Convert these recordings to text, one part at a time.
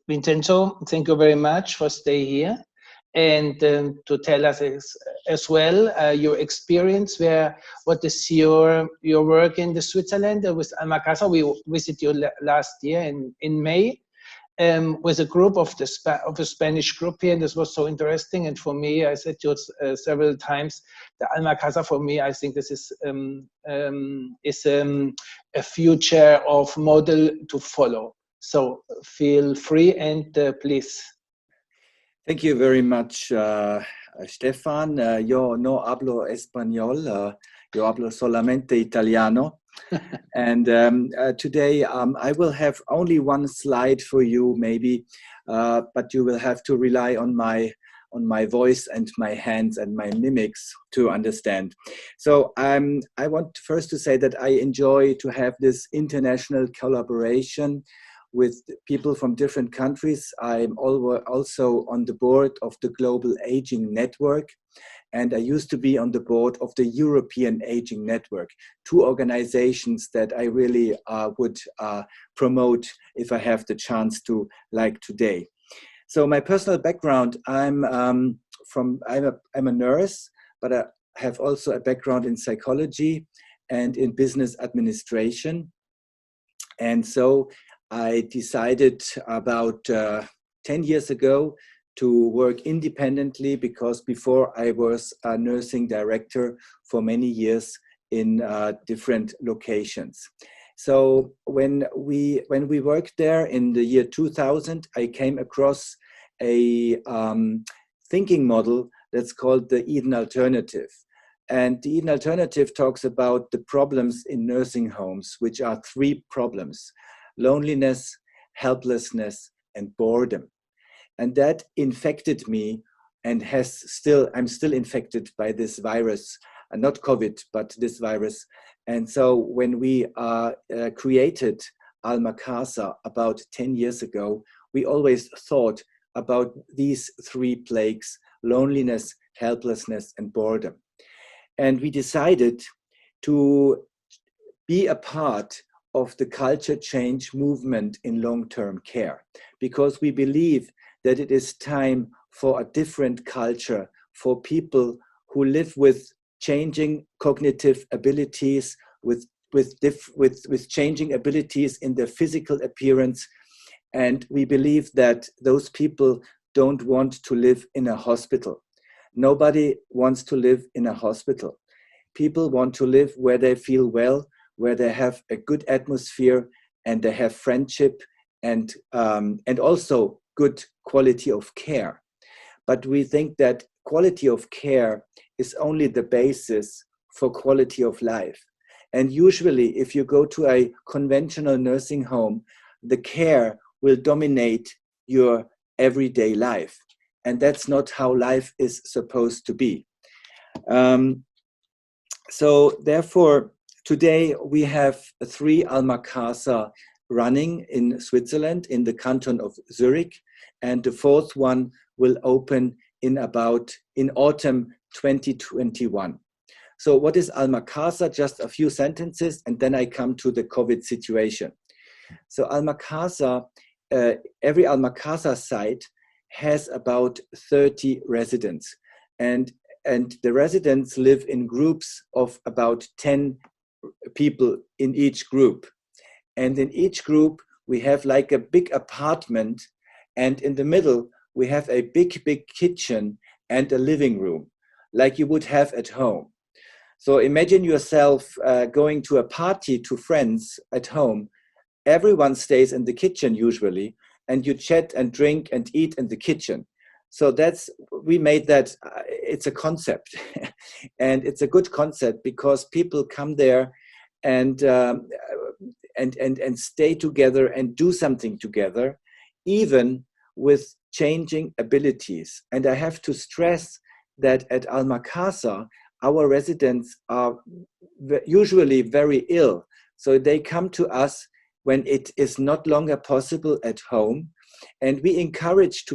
Vincenzo, thank you very much for staying here and to tell us as well your experience. What is your work in the Switzerland with Almacasa? We visited you last year in May. With a group of a Spanish group here, and this was so interesting. And for me, I said to you several times, the Almacasa for me, I think this is a future of model to follow. So feel free and please. Thank you very much, Stefan. Yo no hablo español, yo hablo solamente italiano. And today I will have only one slide for you, maybe, but you will have to rely on my voice and my hands and my mimics to understand. So I want first to say that I enjoy to have this international collaboration with people from different countries. I'm also on the board of the Global Aging Network, and I used to be on the board of the European Aging Network, two organizations that I really would promote if I have the chance to, like today. So my personal background, I'm a nurse, but I have also a background in psychology and in business administration. And so I decided about 10 years ago to work independently, because before I was a nursing director for many years in different locations. So when we worked there in the year 2000, I came across a thinking model that's called the Eden Alternative. And the Eden Alternative talks about the problems in nursing homes, which are three problems: loneliness, helplessness, and boredom. And that infected me, and I'm still infected by this virus, not COVID, but this virus. And so when we created Almacasa about 10 years ago, we always thought about these three plagues: loneliness, helplessness, and boredom. And we decided to be a part of the culture change movement in long-term care, because we believe that it is time for a different culture for people who live with changing cognitive abilities, with changing abilities in their physical appearance. And we believe that those people don't want to live in a hospital. Nobody wants to live in a hospital. People want to live where they feel well, where they have a good atmosphere, and they have friendship and also good quality of care. But we think that quality of care is only the basis for quality of life. And usually, if you go to a conventional nursing home, the care will dominate your everyday life. And that's not how life is supposed to be. So therefore, today we have 3 Almacasa running in Switzerland, in the canton of Zurich, and the 4th one will open in autumn 2021. So what is Almacasa? Just a few sentences, and then I come to the COVID situation. So Almacasa, every Almacasa site has about 30 residents, and the residents live in groups of about 10 people in each group. And in each group, we have like a big apartment, and in the middle, we have a big kitchen and a living room, like you would have at home. So imagine yourself going to a party to friends at home. Everyone stays in the kitchen usually, and you chat and drink and eat in the kitchen. So we made that, it's a concept. And it's a good concept because people come there and stay together and do something together, even with changing abilities. And I have to stress that at Almacasa, our residents are usually very ill. So they come to us when it is not longer possible at home. And we encourage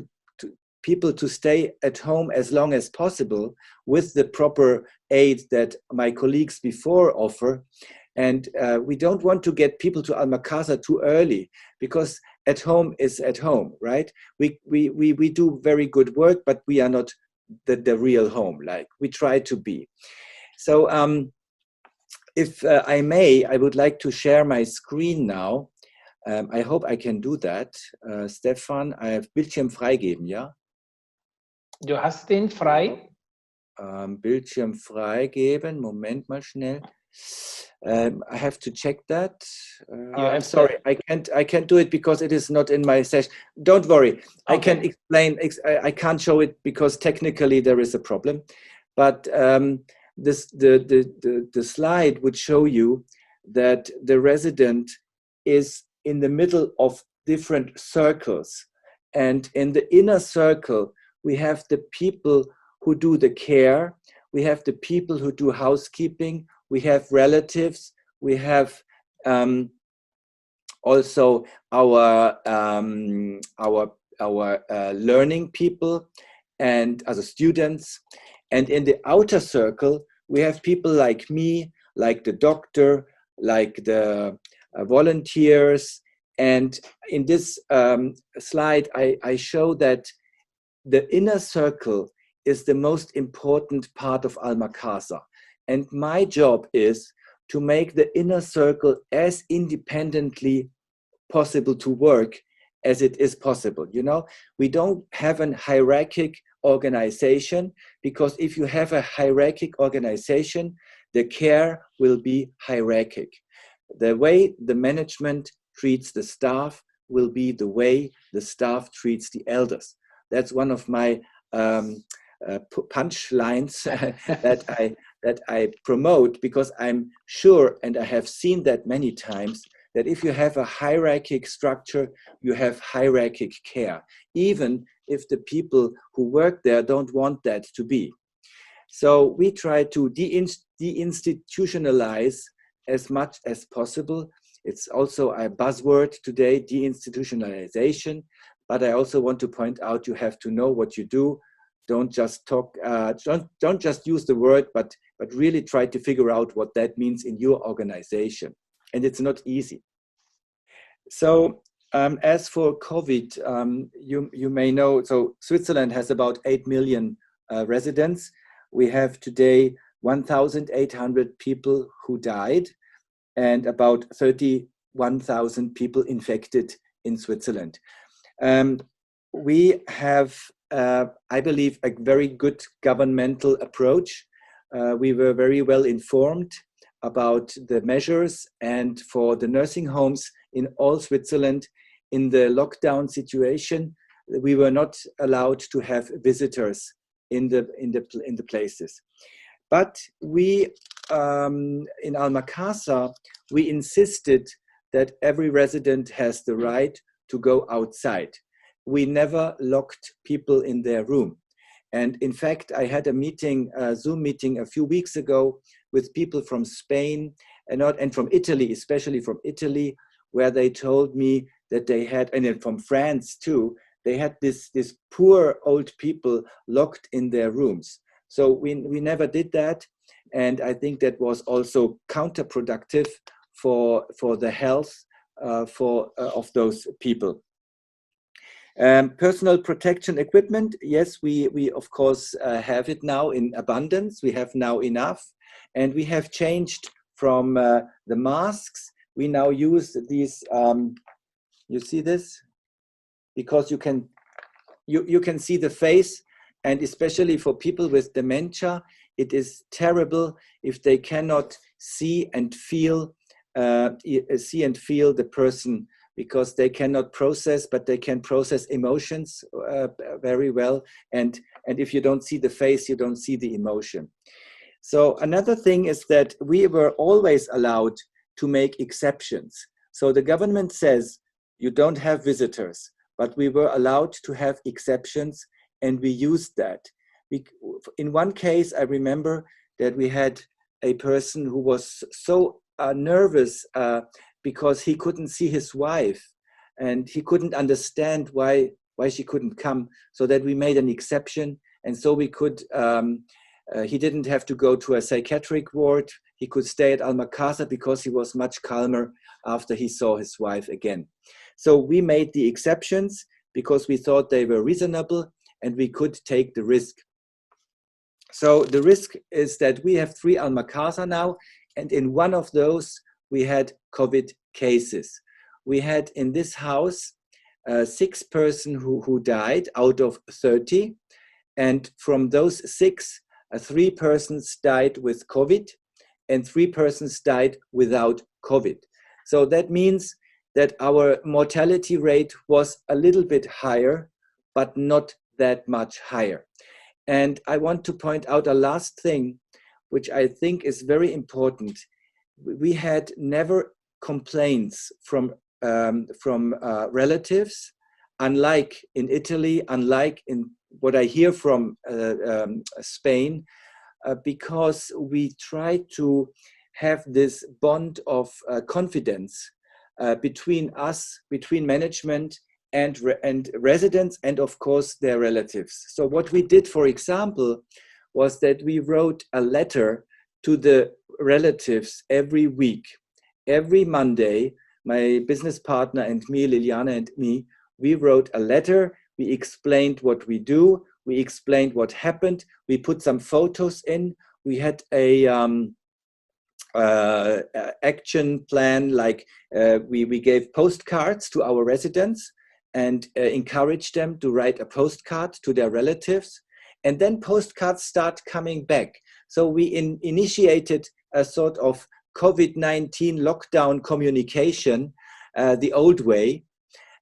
people to stay at home as long as possible with the proper aid that my colleagues before offer. And we don't want to get people to Almacasa too early, because at home is at home, right? We do very good work, but we are not the real home, like we try to be. So if I may, I would like to share my screen now. I hope I can do that. Stefan, I have Bildschirm freigeben, ja? Du hast den frei? Bildschirm freigeben. Moment mal schnell. I have to check that. I'm sorry, I can't do it because it is not in my session. Don't worry, okay. I can explain. I can't show it because technically there is a problem. But the slide would show you that the resident is in the middle of different circles, and in the inner circle we have the people who do the care, we have the people who do housekeeping, we have relatives, we have also our learning people and other students. And in the outer circle, we have people like me, like the doctor, like the volunteers. And in this slide, I show that the inner circle is the most important part of Almacasa. And my job is to make the inner circle as independently possible to work as it is possible. You know, we don't have a hierarchic organization, because if you have a hierarchic organization, the care will be hierarchic. The way the management treats the staff will be the way the staff treats the elders. That's one of my punchlines that I promote, because I'm sure, and I have seen that many times, that if you have a hierarchic structure, you have hierarchic care, even if the people who work there don't want that to be. So we try to deinstitutionalize as much as possible. It's also a buzzword today, deinstitutionalization. But I also want to point out, you have to know what you do. Don't just talk, don't just use the word, but really try to figure out what that means in your organization. And it's not easy. So as for COVID, you may know, so Switzerland has about 8 million residents. We have today 1,800 people who died and about 31,000 people infected in Switzerland. We have, I believe, a very good governmental approach. We were very well informed about the measures, and for the nursing homes in all Switzerland, in the lockdown situation, we were not allowed to have visitors in the places. But we, in Almacasa, we insisted that every resident has the right to go outside. We never locked people in their room. And in fact, I had a meeting, a Zoom meeting a few weeks ago with people from Spain and from Italy, especially from Italy, where they told me that they had, and then from France too, they had this poor old people locked in their rooms. So we never did that. And I think that was also counterproductive for the health of those people. Personal protection equipment, yes, we of course have it now in abundance. We have now enough, and we have changed from the masks. We now use these. You see this, because you can see the face, and especially for people with dementia, it is terrible if they cannot see and feel the person, because they cannot process, but they can process emotions very well. And if you don't see the face, you don't see the emotion. So another thing is that we were always allowed to make exceptions. So the government says you don't have visitors, but we were allowed to have exceptions, and we used that. In one case, I remember that we had a person who was so nervous because he couldn't see his wife, and he couldn't understand why she couldn't come, so that we made an exception. And so we could, he didn't have to go to a psychiatric ward. he could stay at Almacasa because he was much calmer after he saw his wife again. So we made the exceptions because we thought they were reasonable and we could take the risk. So the risk is that we have 3 Almacasa now, and in one of those we had COVID cases. We had in this house 6 persons who died out of 30, and from those 6, 3 persons died with COVID and 3 persons died without COVID. So that means that our mortality rate was a little bit higher, but not that much higher. And I want to point out a last thing, which I think is very important. We had never complaints from relatives, unlike in Italy, unlike in what I hear from Spain, because we try to have this bond of confidence between us, between management and residents, and of course their relatives. So what we did, for example, was that we wrote a letter to the relatives every week. Every Monday, my business partner and me, Liliana and me, we wrote a letter. We explained what we do. We explained what happened. We put some photos in. We had a action plan, like we gave postcards to our residents and encouraged them to write a postcard to their relatives. And then postcards start coming back. So we initiated a sort of COVID-19 lockdown communication the old way.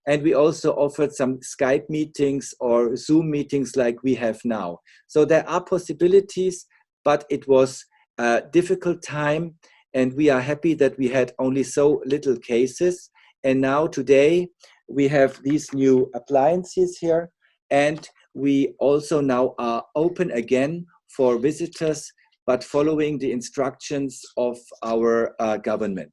And we also offered some Skype meetings or Zoom meetings like we have now. So there are possibilities, but it was a difficult time. And we are happy that we had only so little cases. And now today we have these new appliances here. And we also now are open again for visitors, but following the instructions of our government.